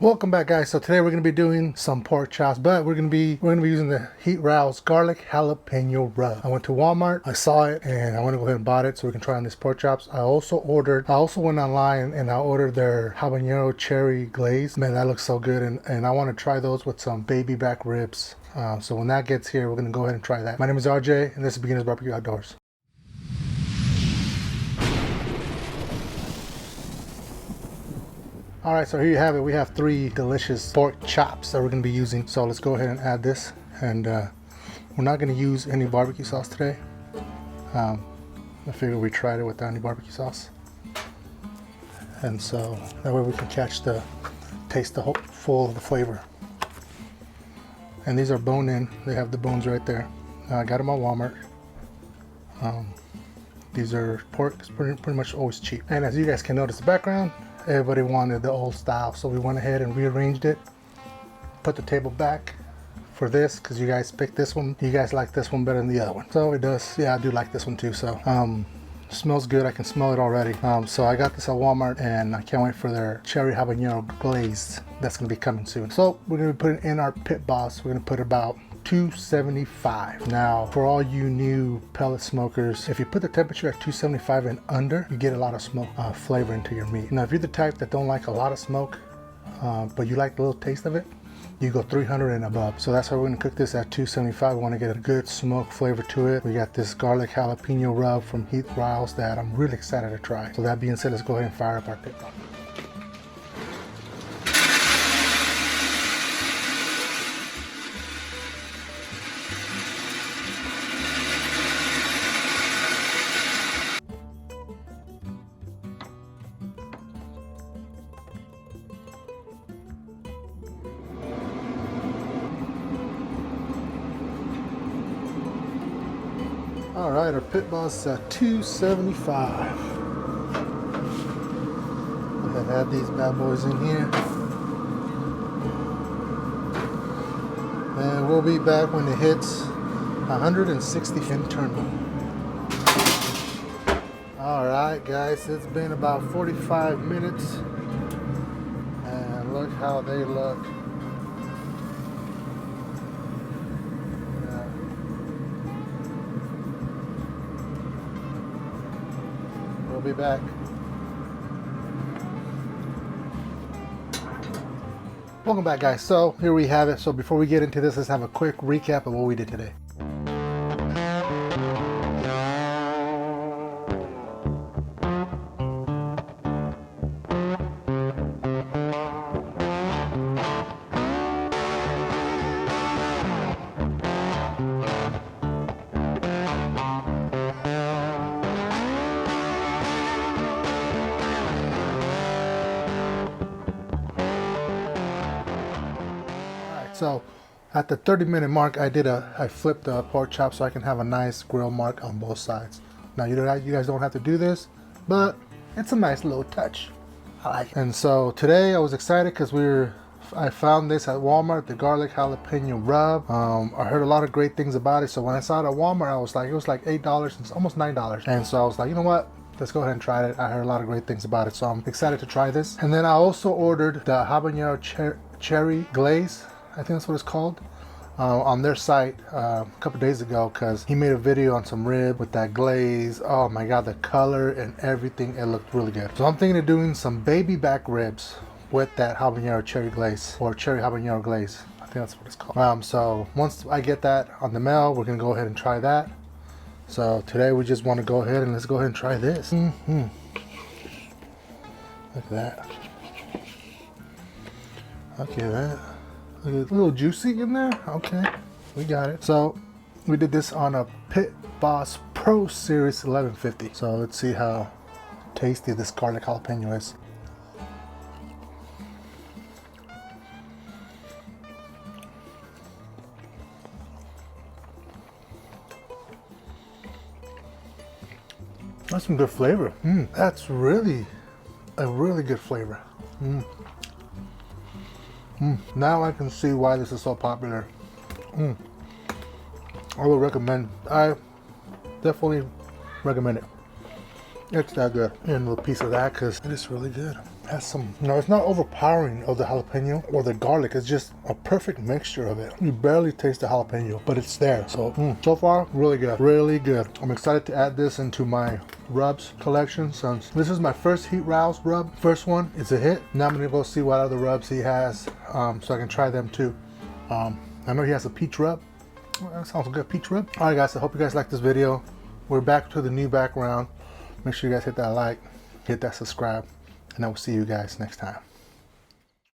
Welcome back, guys. So today we're gonna be doing some pork chops, but we're gonna be using the Heath Riles garlic jalapeno rub. I went to Walmart, I saw it, and I want to go ahead and bought it so we can try on these pork chops. I also went online and I ordered their habanero cherry glaze. Man, that looks so good, and I want to try those with some baby back ribs. So when that gets here, we're gonna go ahead and try that. My name is RJ, and this is Beginners Barbecue Outdoors. All right, so here you have it. We have 3 delicious pork chops that we're gonna be using. So let's go ahead and add this. And we're not gonna use any barbecue sauce today. I figured we tried it without any barbecue sauce. And so that way we can taste the full of the flavor. And these are bone in. They have the bones right there. I got them at Walmart. These are pork. It's pretty much always cheap. And as you guys can notice, the background, everybody wanted the old style, so we went ahead and rearranged it, put the table back for this because you guys picked this one. You guys like this one better than the other one. So it does. Yeah, I do like this one too. So smells good. I can smell it already. So I got this at Walmart, and I can't wait for their cherry habanero glaze that's gonna be coming soon. So we're gonna be putting in our Pitboss. We're gonna put about 275. Now, for all you new pellet smokers, if you put the temperature at 275 and under, you get a lot of smoke flavor into your meat. Now, if you're the type that don't like a lot of smoke, but you like the little taste of it, you go 300 and above. So that's why we're gonna cook this at 275. We wanna get a good smoke flavor to it. We got this garlic jalapeno rub from Heath Riles that I'm really excited to try. So that being said, let's go ahead and fire up our Pitboss. All right, our Pitboss is at 275. We have had these bad boys in here. And we'll be back when it hits 160 internal. All right, guys, it's been about 45 minutes. And look how they look. We'll be back. Welcome back, guys. So here we have it. So before we get into this, let's have a quick recap of what we did today. So at the 30-minute mark, I flipped the pork chop so I can have a nice grill mark on both sides. Now you guys don't have to do this, but it's a nice little touch. I like it. And so today I was excited because I found this at Walmart, the garlic jalapeno rub. I heard a lot of great things about it. So when I saw it at Walmart, it was like $8, it's almost $9. And so I was like, you know what? Let's go ahead and try it. I heard a lot of great things about it, so I'm excited to try this. And then I also ordered the habanero cherry glaze. I think that's what it's called, on their site a couple days ago, because he made a video on some rib with that glaze. Oh my god, the color and everything, it looked really good. So I'm thinking of doing some baby back ribs with that habanero cherry glaze, or cherry habanero glaze. I think that's what it's called. So once I get that on the mail, we're gonna go ahead and try that. So today we just want to go ahead and try this. Look at that. Okay, that. A little juicy in there. Okay, we got it. So we did this on a Pitboss Pro Series 1150. So let's see how tasty this garlic jalapeno is. That's some good flavor. That's really a really good flavor. Now I can see why this is so popular. I would recommend. I definitely recommend it. It's that good. And a little piece of that because it is really good. has some, you know, it's not overpowering of the jalapeno or the garlic. It's just a perfect mixture of it. You barely taste the jalapeno, but it's there. So, so far, really good, really good. I'm excited to add this into my rubs collection. So this is my first Heath Riles rub. First one is a hit. Now I'm gonna go see what other rubs he has, so I can try them too. I know he has a peach rub. Well, that sounds good, peach rub. All right, guys, I hope you guys like this video. We're back to the new background. Make sure you guys hit that like, hit that subscribe, and I will see you guys next time.